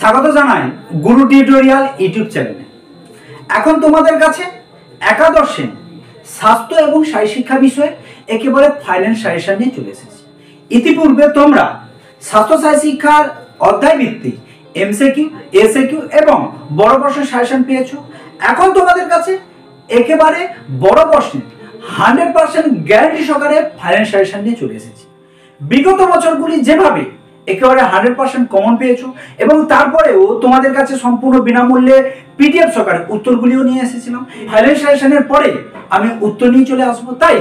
স্বাগত জানাই গুরু tutorial YouTube চ্যানেলে। এখন তোমাদের কাছে একাদশ শ্রেণী স্বাস্থ্য এবং শারীর শিক্ষা বিষয়ে একেবারে ফাইনাল সাজেশন নিয়ে চলে এসেছি। ইতিপূর্বে তোমরা স্বাস্থ্য শারীর শিক্ষার অধ্যায় ভিত্তিক MCQ SAQ এবং বড় প্রশ্নের সাজেশন পেয়েছো। এখন তোমাদের কাছে একেবারে বড় প্রশ্নের 100% গ্যারান্টি সহকারে ফাইনাল সাজেশন নিয়ে চলে এসেছি। বিগত বছরগুলি যেভাবে একেবারে 100% কমন পেয়েছো এবং তারপরেও তোমাদের কাছে সম্পূর্ণ বিনামূল্যে PDF সহকারে উত্তরগুলিও নিয়ে এসেছিলাম। ফাইনাল সাজেশনের পরে আমি উত্তর নিয়ে চলে আসবো, তাই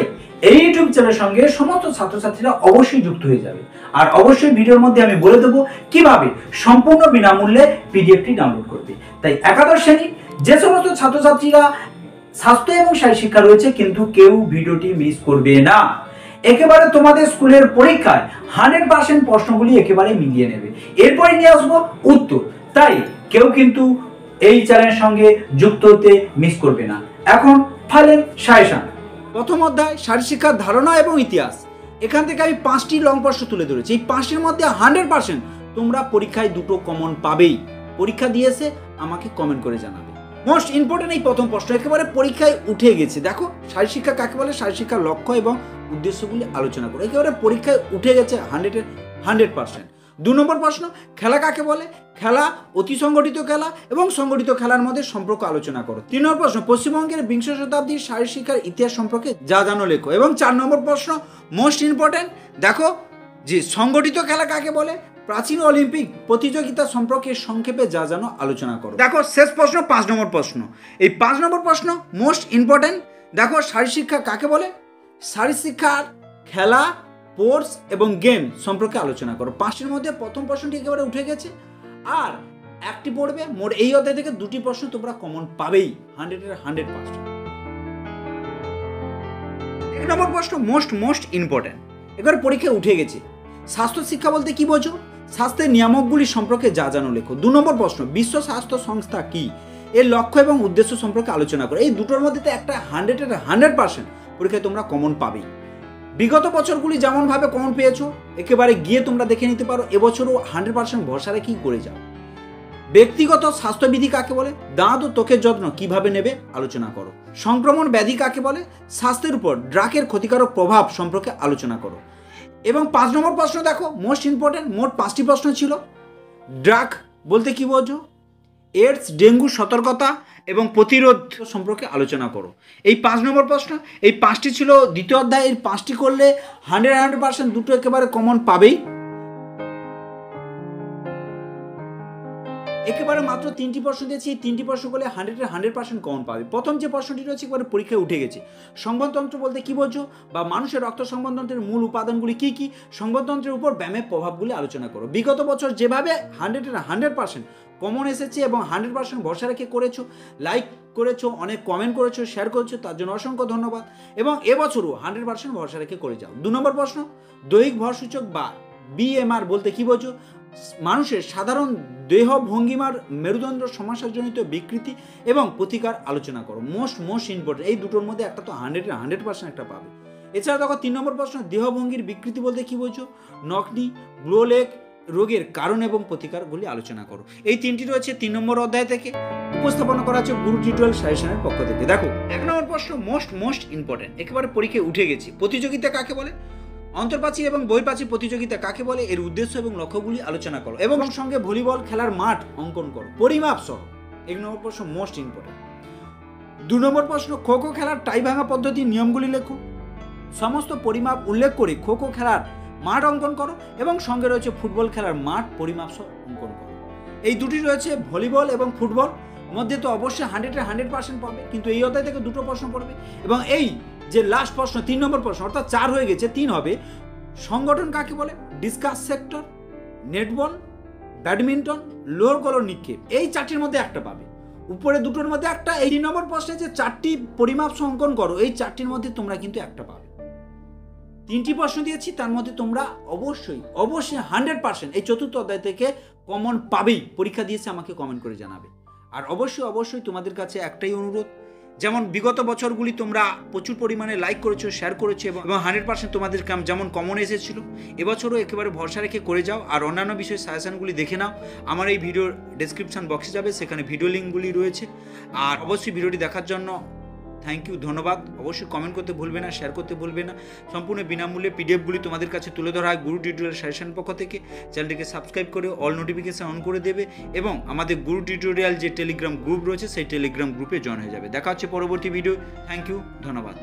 এই ইউটিউব চ্যানেলের সঙ্গে সমস্ত ছাত্রছাত্রীরা অবশ্যই যুক্ত হয়ে যাবে। আর অবশ্যই ভিডিওর মধ্যে আমি বলে দেবো কিভাবে সম্পূর্ণ বিনামূল্যে PDFটি ডাউনলোড করবে। তাই একাদশ শ্রেণী যে সমস্ত ছাত্রছাত্রীরা স্বাস্থ্য এবং শারীর শিক্ষা রয়েছে কিন্তু কেউ ভিডিওটি মিস করবে না। একেবারে তোমাদের স্কুলের পরীক্ষায় 100% প্রশ্নগুলি একেবারে মিলিয়ে নেবে, এরপরে নিয়ে আসবো উত্তর। তাই কেউ কিন্তু এই চ্যানেলের সঙ্গে যুক্ত হতে মিস করবে না। এখন ফাইনাল সাজেশন। প্রথম অধ্যায় শারীর শিক্ষার ধারণা এবং ইতিহাস। এখান থেকে আমি 5টি লং প্রশ্ন তুলে ধরেছি। এই 5টির মধ্যে 100% তোমরা পরীক্ষায় দুটো কমন পাবেই। পরীক্ষা দিয়েছে আমাকে কমেন্ট করে জানাবে। মোস্ট ইম্পর্টেন্ট এই প্রথম প্রশ্ন একেবারে পরীক্ষায় উঠে গেছে। দেখো শারীর শিক্ষা কাকে বলে, শারীর শিক্ষার লক্ষ্য এবং উদ্দেশ্যগুলি আলোচনা করো। একেবারে পরীক্ষায় উঠে গেছে 100%। 2 নম্বর প্রশ্ন খেলা কাকে বলে, খেলা অতি সংগঠিত খেলা এবং সংগঠিত খেলার মধ্যে সম্পর্ক আলোচনা করো। 3 নম্বর প্রশ্ন পশ্চিমবঙ্গের বিংশ শতাব্দীর শারীর শিক্ষার ইতিহাস সম্পর্কে যা জানো লেখো। এবং 4 নম্বর প্রশ্ন মোস্ট ইম্পর্টেন্ট, দেখো যে সংগঠিত খেলা কাকে বলে, প্রাচীন অলিম্পিক প্রতিযোগিতা সম্পর্কে সংক্ষেপে যা জানো আলোচনা করো। দেখো শেষ প্রশ্ন 5 নম্বর প্রশ্ন। এই 5 নম্বর প্রশ্ন মোস্ট ইম্পর্টেন্ট। দেখো শারীর শিক্ষা কাকে বলে, শারীর শিক্ষার খেলা, স্পোর্টস এবং গেম সম্পর্কে আলোচনা করো। 5টির মধ্যে প্রথম প্রশ্নটি একেবারে উঠে গেছে আর একটি পড়বে। মোট এই অধ্যায় থেকে 2টি প্রশ্ন তোমরা কমন পাবেই 100%। 1 নম্বর প্রশ্ন মোস্ট ইম্পর্টেন্ট, এবারে পরীক্ষায় উঠে গেছে। স্বাস্থ্য শিক্ষা বলতে কি বোঝো, স্বাস্থ্যের নিয়ামকগুলি সম্পর্কে যা জানো লেখো। 2 নম্বর প্রশ্ন বিশ্ব স্বাস্থ্য সংস্থা কি, এর লক্ষ্য এবং উদ্দেশ্য সম্পর্কে আলোচনা করো। এই দুটোর মধ্যে তো একটা 100% পরীক্ষায় তোমরা কমন পাবেই। বিগত বছরগুলি যেমনভাবে কমন পেয়েছো একেবারে গিয়ে তোমরা দেখে নিতে পারো। এবছরও 100% ভরসা রেখেই করে যাও। ব্যক্তিগত স্বাস্থ্যবিধি কাকে বলে, দাঁত ও ত্বকের যত্ন কিভাবে নেবে আলোচনা করো। সংক্রমণ ব্যাধি কাকে বলে, স্বাস্থ্যের উপর ড্রাগের ক্ষতিকারক প্রভাব সম্পর্কে আলোচনা করো। এবং 5 নম্বর প্রশ্ন দেখো মোস্ট ইম্পর্টেন্ট, মোট 5টি প্রশ্ন ছিল। ড্রাগ বলতে কি বোঝো, এডস ডেঙ্গু সতর্কতা এবং প্রতিরোধ সম্পর্কে আলোচনা করো। এই 5 নম্বর প্রশ্ন, এই 5টি ছিল দ্বিতীয় অধ্যায়। এই 5টি করলে 100% দুটো একেবারে কমন পাবেই। একেবারে মাত্র 3টি প্রশ্ন দিয়েছি। এই 3টি প্রশ্ন করলে 100% কমন পাবে। প্রথম যে প্রশ্নটি রয়েছে একেবারে পরীক্ষায় উঠে গেছে। সংবাদতন্ত্র বলতে কি বোঝো বা মানুষের রক্ত সংবাদতন্ত্রের মূল উপাদানগুলি কি কি, সংবাদতন্ত্রের উপর ব্যায়ামের প্রভাবগুলি আলোচনা করো। বিগত বছর যেভাবে 100% কমন এসেছে এবং 100% ভরসা রেখে করেছো, লাইক করেছো, অনেক কমেন্ট করেছো, শেয়ার করেছো, তার জন্য অসংখ্য ধন্যবাদ। এবং এবছরও 100% ভরসা রেখে করে যাও। 2 নম্বর প্রশ্ন দৈহিক ভরসূচক বা BMR বলতে কি বোঝো, মানুষের সাধারণ দেহ ভঙ্গিমার মেরুদণ্ড সমস্যাজনিত বিকৃতি এবং প্রতিকার আলোচনা করো। মোস্ট ইম্পর্টেন্ট, এই দুটোর মধ্যে একটা তো 100% একটা পাবে। এছাড়া দেখো 3 নম্বর প্রশ্ন দেহভঙ্গির বিকৃতি বলতে কি বোঝো, নকনি ব্লোলেগ রোগের কারণ এবং প্রতিকারগুলি আলোচনা করো। এই 3টি রয়েছে 3 নম্বর অধ্যায় থেকে, উপস্থাপনা করা হচ্ছে গুরু টিউটোরিয়াল সাজেশনের পক্ষ থেকে। দেখো 1 নম্বর প্রশ্ন মোস্ট ইম্পর্টেন্ট, একেবারে পরীক্ষায় উঠে গেছে। প্রতিযোগিতা কাকে বলে, অন্তর্প্রাচীর এবং বহির্প্রাচীর প্রতিযোগিতা কাকে বলে, এর উদ্দেশ্য এবং লক্ষ্যগুলি আলোচনা করো। এবং সঙ্গে ভলিবল খেলার মাঠ অঙ্কন করো পরিমাপ সহ। 1 নম্বর প্রশ্ন মোস্ট ইম্পর্টেন্ট। 2 নম্বর প্রশ্ন খো খো খেলার টাই ভাঙা পদ্ধতির নিয়মগুলি লেখো। সমস্ত পরিমাপ উল্লেখ করে খো খো খেলার মাঠ অঙ্কন করো এবং সঙ্গে রয়েছে ফুটবল খেলার মাঠ পরিমাপ সহ অঙ্কন করো। এই দুটি রয়েছে ভলিবল এবং ফুটবল মধ্যে তো অবশ্যই 100% পাবে, কিন্তু এই অধ্যায় থেকে দুটো প্রশ্ন পড়বে। এবং এই যে লাস্ট প্রশ্ন 3 নম্বর প্রশ্ন, অর্থাৎ 4 হয়ে গেছে, 3 হবে। সংগঠন কাকে বলে, ডিসকাস সেক্টর, নেটবল, ব্যাডমিন্টন, লোহার কলর নিক্ষেপ। এই 4টির মধ্যে একটা পাবে, উপরে দুটোর মধ্যে একটা। এই 3 নম্বর প্রশ্নে যে 4টি পরিমাপ অঙ্কন করো এই 4টির মধ্যে তোমরা কিন্তু একটা পাবে। 3টি প্রশ্ন দিয়েছি, তার মধ্যে তোমরা অবশ্যই 100% এই চতুর্থ অধ্যায় থেকে কমন পাবেই। পরীক্ষা দিয়েছে আমাকে কমেন্ট করে জানাবে। আর অবশ্যই তোমাদের কাছে একটাই অনুরোধ, যেমন বিগত বছরগুলি তোমরা প্রচুর পরিমাণে লাইক করেছো, শেয়ার করেছো এবং 100% তোমাদের যেমন কমন এসেছিলো, এবছরও একেবারে ভরসা রেখে করে যাও। আর অন্যান্য বিষয়ে সাজেশনগুলি দেখে নাও, আমার এই ভিডিওর ডেসক্রিপশন বক্সে যাবে, সেখানে ভিডিও লিঙ্কগুলি রয়েছে। আর অবশ্যই ভিডিওটি দেখার জন্য থ্যাংক ইউ, ধন্যবাদ। অবশ্যই কমেন্ট করতে ভুলবে না, শেয়ার করতে ভুলবে না। সম্পূর্ণ বিনামূল্যে পিডিএফগুলি তোমাদের কাছে তুলে ধরা হয় গুরু টিউটোরিয়াল সাজেশন পক্ষ থেকে। চ্যানেলটিকে সাবস্ক্রাইব করে অল নোটিফিকেশন অন করে দেবে এবং আমাদের গুরু টিউটোরিয়াল যে টেলিগ্রাম গ্রুপ রয়েছে সেই টেলিগ্রাম গ্রুপে জয়েন হয়ে যাবে। দেখা হচ্ছে পরবর্তী ভিডিও। থ্যাংক ইউ, ধন্যবাদ।